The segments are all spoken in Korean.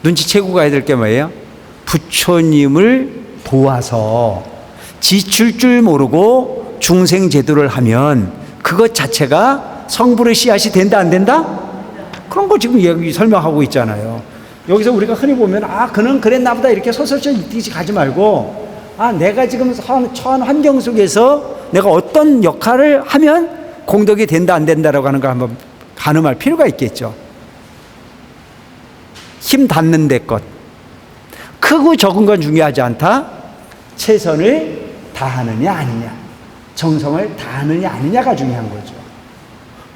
눈치채고 가야 될 게 뭐예요? 부처님을 도와서 지칠 줄 모르고 중생 제도를 하면 그것 자체가 성불의 씨앗이 된다 안 된다? 그런 거 지금 여기 설명하고 있잖아요. 여기서 우리가 흔히 보면 그는 그랬나 보다 이렇게 소설처럼 이렇게 가지 말고 내가 지금 처한 환경 속에서 내가 어떤 역할을 하면 공덕이 된다 안 된다라고 하는 걸 한번 가늠할 필요가 있겠죠. 힘 닿는 데 것. 크고 적은 건 중요하지 않다. 최선을 다하느냐 아니냐, 정성을 다하느냐 아니냐가 중요한 거죠.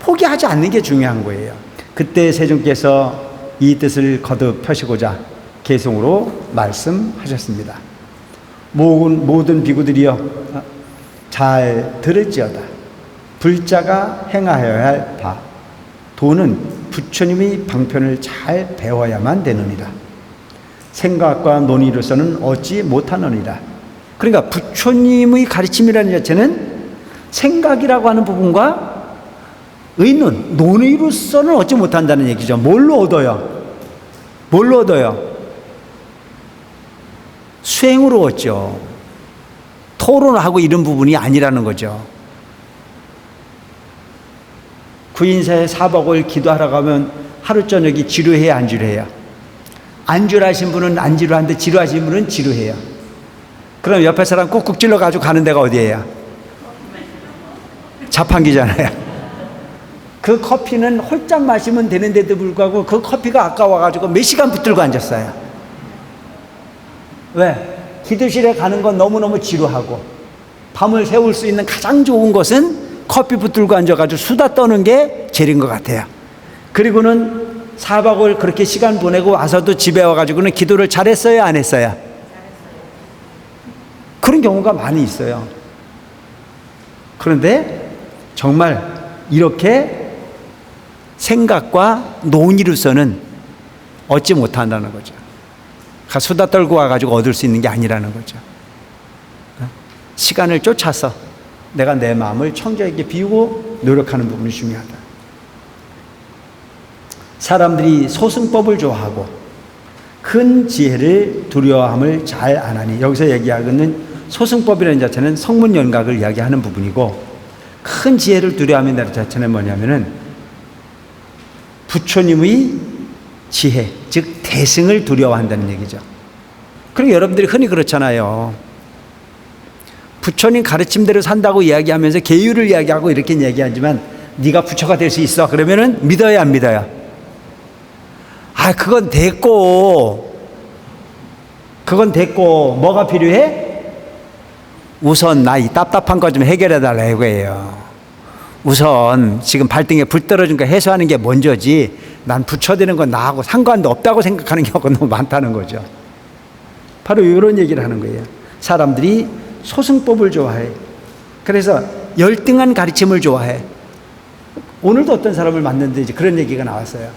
포기하지 않는 게 중요한 거예요. 그때 세존께서 이 뜻을 거듭 펴시고자 개송으로 말씀하셨습니다. 모든 비구들이여 잘 들을지어다. 불자가 행하여야 할 바 도는 부처님의 방편을 잘 배워야만 되느니라. 생각과 논의로서는 얻지 못하느니라. 그러니까 부처님의 가르침이라는 자체는 생각이라고 하는 부분과 의논, 논의로서는 얻지 못한다는 얘기죠. 뭘로 얻어요? 뭘로 얻어요? 수행으로 얻죠. 토론하고 이런 부분이 아니라는 거죠. 구인사에 4박 5일 기도하러 가면 하루 저녁이 지루해요, 안 지루해요? 안 지루하신 분은 안 지루한데 지루하신 분은 지루해요. 그럼 옆에 사람 꾹꾹 찔러가지고 가는 데가 어디예요? 자판기잖아요. 그 커피는 홀짝 마시면 되는데도 불구하고 그 커피가 아까워가지고 몇 시간 붙들고 앉았어요. 왜? 기도실에 가는 건 너무너무 지루하고 밤을 새울 수 있는 가장 좋은 것은 커피 붙들고 앉아가지고 수다 떠는 게 제일인 것 같아요. 그리고는 4박 5일 그렇게 시간 보내고 와서도 집에 와가지고는 기도를 잘했어요, 안 했어요? 그런 경우가 많이 있어요. 그런데 정말 이렇게 생각과 논의로서는 얻지 못한다는 거죠. 수다 떨고 와가지고 얻을 수 있는 게 아니라는 거죠. 시간을 쫓아서 내가 내 마음을 청정하게 비우고 노력하는 부분이 중요하다. 사람들이 소승법을 좋아하고 큰 지혜를 두려워함을 잘 안 하니, 여기서 얘기하는 소승법이라는 자체는 성문연각을 이야기하는 부분이고, 큰 지혜를 두려워하는 자체는 뭐냐면은 부처님의 지혜, 즉 대승을 두려워한다는 얘기죠. 그리고 여러분들이 흔히 그렇잖아요. 부처님 가르침대로 산다고 이야기하면서 계율을 이야기하고 이렇게 얘기하지만 네가 부처가 될 수 있어. 그러면은 믿어야 안 믿어요? 그건 됐고 뭐가 필요해? 우선 나 이 답답한 거 좀 해결해 달라 이거예요. 우선 지금 발등에 불 떨어진 거 해소하는 게 먼저지, 난 부처 되는 건 나하고 상관도 없다고 생각하는 경우가 너무 많다는 거죠. 바로 이런 얘기를 하는 거예요. 사람들이 소승법을 좋아해. 그래서 열등한 가르침을 좋아해. 오늘도 어떤 사람을 만났는데 이제 그런 얘기가 나왔어요.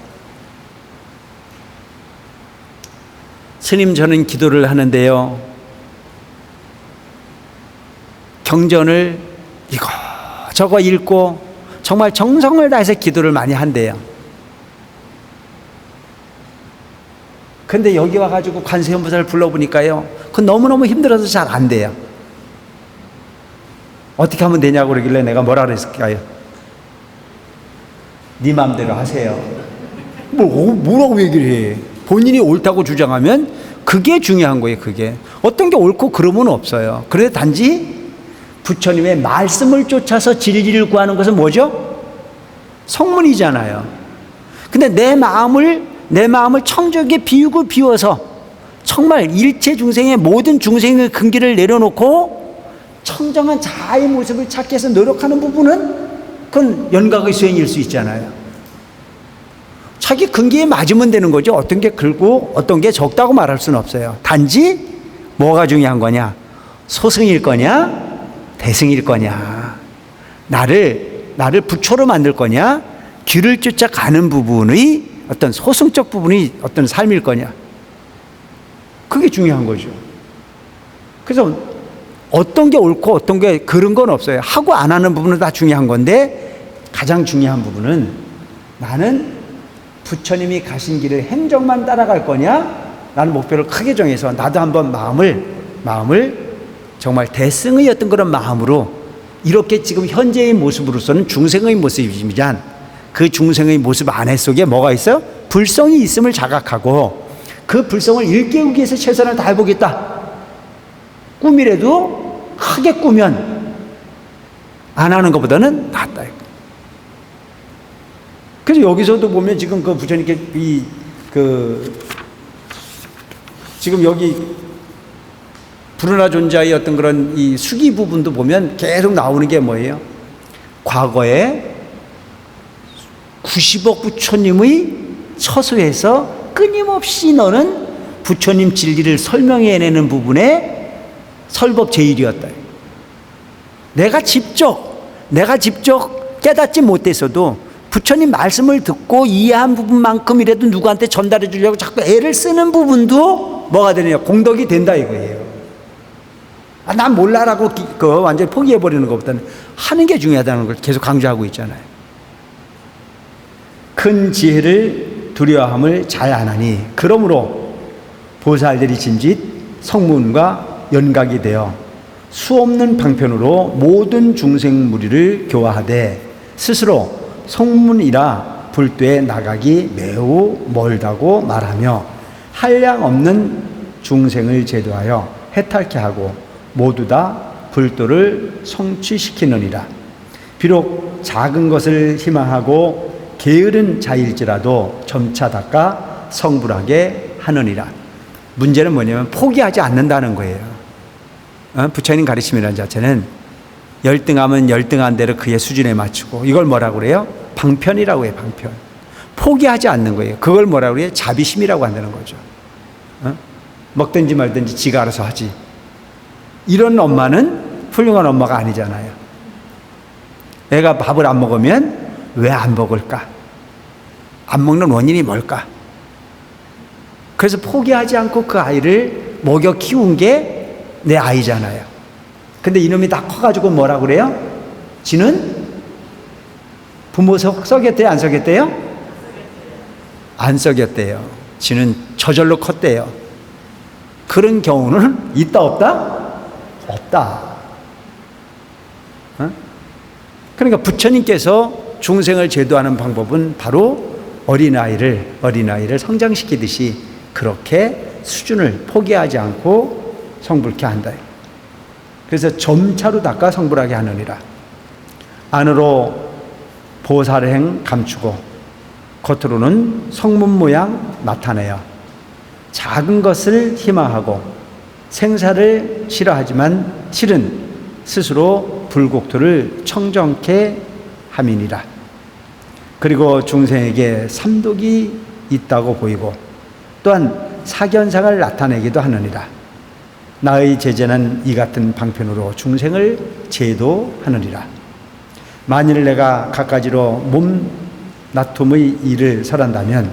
스님, 저는 기도를 하는데요, 경전을 저거 읽고 정말 정성을 다해서 기도를 많이 한대요. 근데 여기 와가지고 관세음보살을 불러보니까요, 그건 너무너무 힘들어서 잘 안 돼요. 어떻게 하면 되냐고 그러길래 내가 뭐라 그랬을까요? 네 마음대로 하세요. 뭐라고 얘기를 해? 본인이 옳다고 주장하면 그게 중요한 거예요. 그게 어떤 게 옳고 그름은 없어요. 그래서 단지 부처님의 말씀을 쫓아서 진리를 구하는 것은 뭐죠? 성문이잖아요. 근데 내 마음을 청정하게 비우고 비워서 정말 일체 중생의 모든 중생의 근기를 내려놓고 청정한 자아의 모습을 찾기 위해서 노력하는 부분은 그건 연각의 수행일 수 있잖아요. 자기 근기에 맞으면 되는 거죠. 어떤 게 글고 어떤 게 적다고 말할 수는 없어요. 단지 뭐가 중요한 거냐? 소승일 거냐? 대승일 거냐? 나를 부처로 만들 거냐? 길을 쫓아가는 부분의 어떤 소승적 부분이 어떤 삶일 거냐? 그게 중요한 거죠. 그래서 어떤 게 옳고 어떤 게 그런 건 없어요. 하고 안 하는 부분은 다 중요한 건데, 가장 중요한 부분은 나는 부처님이 가신 길을 행정만 따라갈 거냐? 라는 목표를 크게 정해서 나도 한번 마음을 정말 대승의 어떤 그런 마음으로 이렇게 지금 현재의 모습으로서는 중생의 모습이지만 그 중생의 모습 안에 속에 뭐가 있어요? 불성이 있음을 자각하고 그 불성을 일깨우기 위해서 최선을 다해보겠다. 꿈이라도 크게 꾸면 안 하는 것보다는 낫다. 그래서 여기서도 보면 지금 그 부처님께 지금 여기 불운하 존자의 어떤 그런 이 수기 부분도 보면 계속 나오는 게 뭐예요? 과거에 90억 부처님의 처소에서 끊임없이 너는 부처님 진리를 설명해내는 부분에 설법 제일이었다. 내가 직접 깨닫지 못했어도 부처님 말씀을 듣고 이해한 부분만큼이라도 누구한테 전달해 주려고 자꾸 애를 쓰는 부분도 뭐가 되느냐? 공덕이 된다 이거예요. 난 몰라라고 완전히 포기해버리는 것보다는 하는 게 중요하다는 걸 계속 강조하고 있잖아요. 큰 지혜를 두려워함을 잘 아나니 그러므로 보살들이 진짓 성문과 연각이 되어 수없는 방편으로 모든 중생 무리를 교화하되 스스로 성문이라 불도에 나가기 매우 멀다고 말하며 한량 없는 중생을 제도하여 해탈케 하고 모두 다 불도를 성취시키느니라. 비록 작은 것을 희망하고 게으른 자일지라도 점차 닦아 성불하게 하느니라. 문제는 뭐냐면 포기하지 않는다는 거예요. 부처님 가르침이라는 자체는 열등하면 열등한 대로 그의 수준에 맞추고 이걸 뭐라고 그래요? 방편이라고 해요. 방편. 포기하지 않는 거예요. 그걸 뭐라고 그래요? 자비심이라고 한다는 거죠. 먹든지 말든지 지가 알아서 하지. 이런 엄마는 훌륭한 엄마가 아니잖아요. 애가 밥을 안 먹으면 왜 안 먹을까? 안 먹는 원인이 뭘까? 그래서 포기하지 않고 그 아이를 먹여 키운 게 내 아이잖아요. 근데 이놈이 다 커가지고 뭐라고 그래요? 지는 부모 썩였대요? 안 썩였대요? 안 썩였대요. 지는 저절로 컸대요. 그런 경우는 있다 없다? 없다. 그러니까 부처님께서 중생을 제도하는 방법은 바로 어린아이를 성장시키듯이 그렇게 수준을 포기하지 않고 성불케 한다. 그래서 점차로 닦아 성불하게 하느니라. 안으로 보살행 감추고 겉으로는 성문 모양 나타내어 작은 것을 희망하고 생사를 싫어하지만 실은 스스로 불국토를 청정케 함이니라. 그리고 중생에게 삼독이 있다고 보이고 또한 사견상을 나타내기도 하느니라. 나의 제자는 이 같은 방편으로 중생을 제도하느니라. 만일 내가 갖가지로 몸 나툼의 일을 설한다면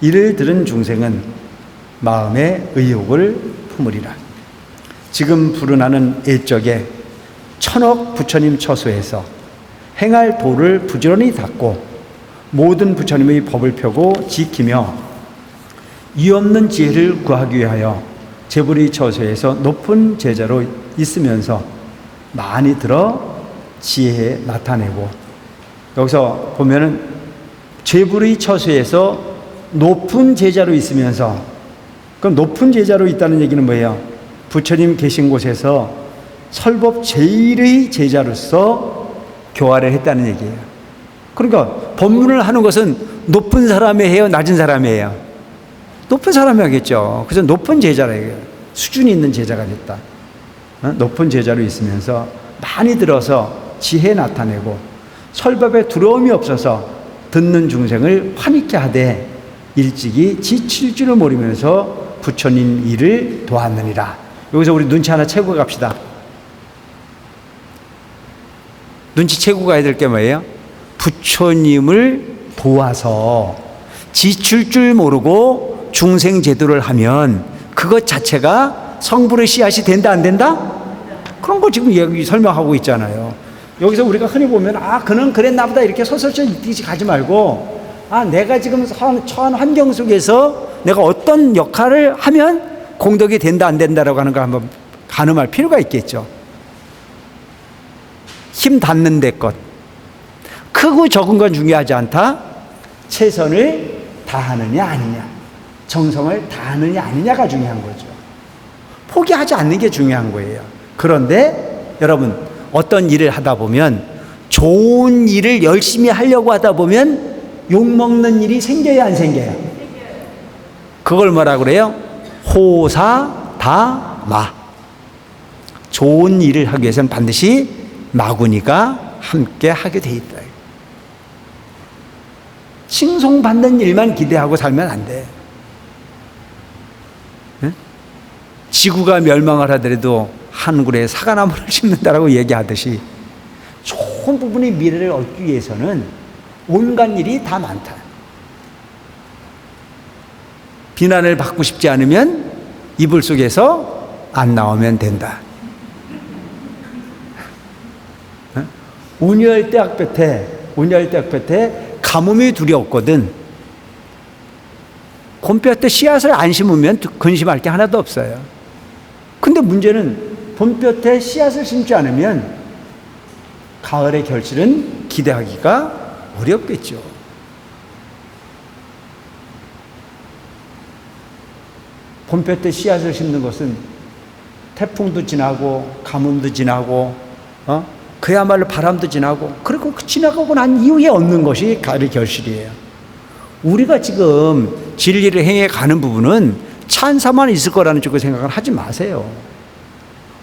이를 들은 중생은 마음의 의욕을 품으리라. 지금 불운하는 애적에 천억 부처님 처소에서 행할 도를 부지런히 닦고 모든 부처님의 법을 펴고 지키며 이없는 지혜를 구하기 위하여 제불의 처소에서 높은 제자로 있으면서 많이 들어 지혜에 나타내고, 여기서 보면은 제불의 처소에서 높은 제자로 있으면서, 그럼 높은 제자로 있다는 얘기는 뭐예요? 부처님 계신 곳에서 설법 제일의 제자로서 교화를 했다는 얘기예요. 그러니까 법문을 하는 것은 높은 사람이 해요, 낮은 사람이 해요? 높은 사람이 하겠죠. 그래서 높은 제자라 해요. 수준이 있는 제자가 됐다. 높은 제자로 있으면서 많이 들어서 지혜 나타내고 설법에 두려움이 없어서 듣는 중생을 환희케 하되 일찍이 지칠 줄을 모르면서 부처님 일을 도왔느니라. 여기서 우리 눈치 하나 채고 갑시다. 눈치 채고 가야 될 게 뭐예요? 부처님을 도와서 지칠 줄 모르고 중생 제도를 하면 그것 자체가 성불의 씨앗이 된다 안 된다? 그런 거 지금 여기 설명하고 있잖아요. 여기서 우리가 흔히 보면 그는 그랬나 보다 이렇게 서설처럼 이렇게 가지 말고 내가 지금 처한 환경 속에서 내가 어떤 역할을 하면 공덕이 된다 안 된다라고 하는 걸 한번 가늠할 필요가 있겠죠. 힘 닿는 데 것. 크고 적은 건 중요하지 않다. 최선을 다하느냐 아니냐, 정성을 다하느냐 아니냐가 중요한 거죠. 포기하지 않는 게 중요한 거예요. 그런데 여러분, 어떤 일을 하다 보면, 좋은 일을 열심히 하려고 하다 보면 욕먹는 일이 안 생겨요? 그걸 뭐라 그래요? 호사다마. 좋은 일을 하기 위해서는 반드시 마구니가 함께 하게 돼 있다. 칭송받는 일만 기대하고 살면 안 돼. 네? 지구가 멸망을 하더라도 한 그루의 사과나무를 심는다라고 얘기하듯이 좋은 부분의 미래를 얻기 위해서는 온갖 일이 다 많다. 비난을 받고 싶지 않으면 이불 속에서 안 나오면 된다. 운열대학볕에 가뭄이 두려웠거든. 봄볕에 씨앗을 안 심으면 근심할 게 하나도 없어요. 근데 문제는 봄볕에 씨앗을 심지 않으면 가을의 결실은 기대하기가 어렵겠죠. 봄볕에 씨앗을 심는 것은 태풍도 지나고 가뭄도 지나고 그야말로 바람도 지나고, 그리고 지나가고 난 이후에 얻는 것이 가을의 결실이에요. 우리가 지금 진리를 행해 가는 부분은 찬사만 있을 거라는 쪽으로 생각을 하지 마세요.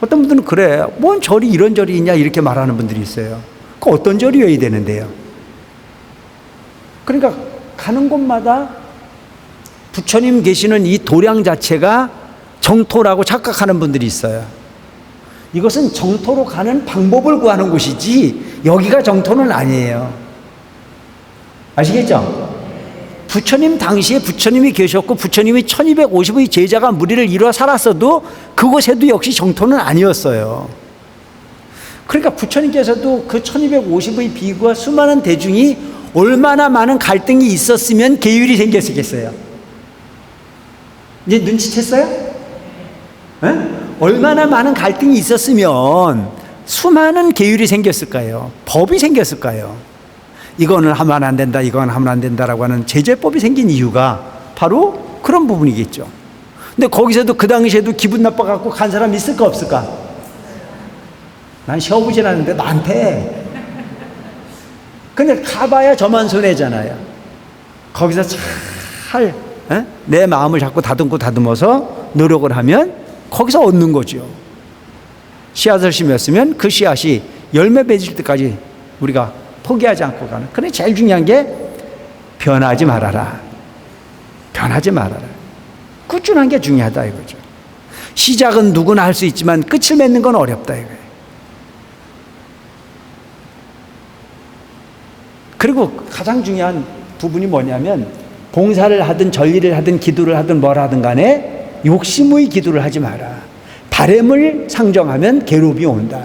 어떤 분들은 그래, 뭔 절이 이런 절이 있냐 이렇게 말하는 분들이 있어요. 그 어떤 절이어야 되는데요. 그러니까 가는 곳마다 부처님 계시는 이 도량 자체가 정토라고 착각하는 분들이 있어요. 이것은 정토로 가는 방법을 구하는 곳이지 여기가 정토는 아니에요. 아시겠죠? 부처님 당시에 부처님이 계셨고 부처님이 1250의 제자가 무리를 이루어 살았어도 그곳에도 역시 정토는 아니었어요. 그러니까 부처님께서도 그 1250의 비구와 수많은 대중이 얼마나 많은 갈등이 있었으면 계율이 생겼겠어요. 이제 눈치챘어요? 네? 얼마나 많은 갈등이 있었으면 수많은 계율이 생겼을까요? 법이 생겼을까요? 이거는 하면 안 된다, 이건 하면 안 된다라고 하는 제재법이 생긴 이유가 바로 그런 부분이겠죠. 근데 거기서도 그 당시에도 기분 나빠갖고 간 사람 있을까 없을까? 난 시험보진 않는데 많대. 근데 가봐야 저만 손해잖아요. 거기서 잘 내 마음을 자꾸 다듬어서 노력을 하면 거기서 얻는 거죠. 씨앗을 심었으면 그 씨앗이 열매 맺을 때까지 우리가 포기하지 않고 가는. 그래, 제일 중요한 게 변하지 말아라. 변하지 말아라. 꾸준한 게 중요하다 이거죠. 시작은 누구나 할 수 있지만 끝을 맺는 건 어렵다 이거예요. 그리고 가장 중요한 부분이 뭐냐면, 봉사를 하든 전리를 하든 기도를 하든 뭘 하든 간에 욕심의 기도를 하지 마라. 바램을 상정하면 괴로움이 온다.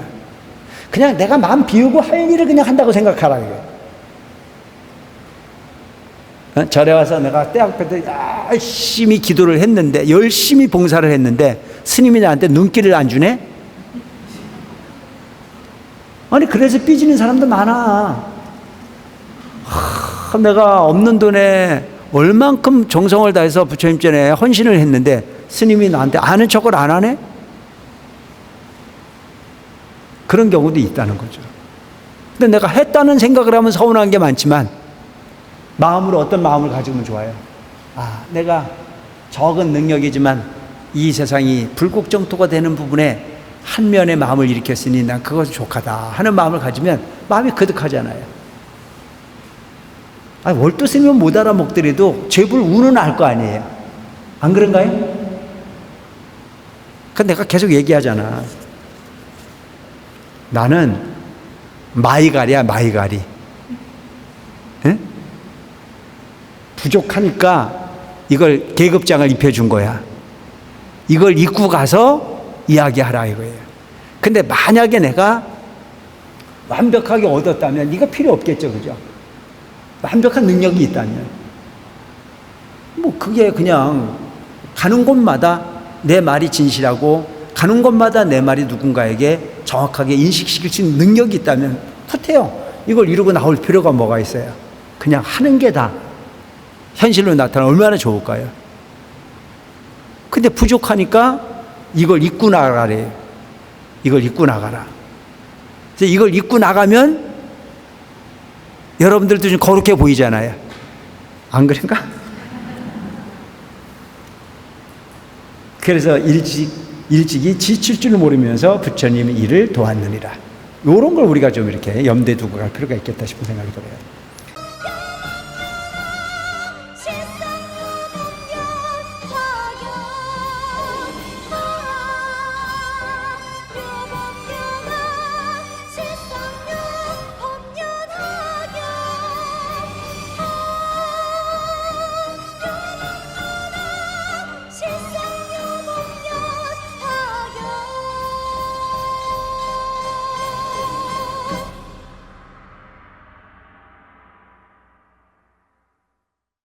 그냥 내가 마음 비우고 할 일을 그냥 한다고 생각하라 이거. 절에 와서 내가 때 앞에 열심히 기도를 했는데, 열심히 봉사를 했는데 스님이 나한테 눈길을 안 주네? 아니, 그래서 삐지는 사람도 많아. 내가 없는 돈에 얼만큼 정성을 다해서 부처님 전에 헌신을 했는데 스님이 나한테 아는 척을 안 하네? 그런 경우도 있다는 거죠. 근데 내가 했다는 생각을 하면 서운한 게 많지만 마음으로 어떤 마음을 가지면 좋아요? 내가 적은 능력이지만 이 세상이 불국정토가 되는 부분에 한 면의 마음을 일으켰으니 난 그것이 족하다 하는 마음을 가지면 마음이 거듭하잖아요. 월두 스님은 못 알아먹더라도 제불 우는 알 거 아니에요. 안 그런가요? 근데 내가 계속 얘기하잖아. 나는 마이가리야, 마이가리. 응? 부족하니까 이걸 계급장을 입혀준 거야. 이걸 입고 가서 이야기하라 이거예요. 근데 만약에 내가 완벽하게 얻었다면 이거 필요 없겠죠, 그죠? 완벽한 능력이 있다면, 뭐 그게 그냥 가는 곳마다 내 말이 진실하고 가는 곳마다 내 말이 누군가에게 정확하게 인식시킬 수 있는 능력이 있다면 풋해요. 이걸 이루고 나올 필요가 뭐가 있어요? 그냥 하는 게 다 현실로 나타나면 얼마나 좋을까요? 근데 부족하니까 이걸 입고 나가래요. 이걸 입고 나가라. 그래서 이걸 입고 나가면 여러분들도 좀 거룩해 보이잖아요. 안 그런가? 그래서 일찍이 지칠 줄 모르면서 부처님의 일을 도왔느니라. 이런 걸 우리가 좀 이렇게 염두에 두고 갈 필요가 있겠다 싶은 생각이 들어요.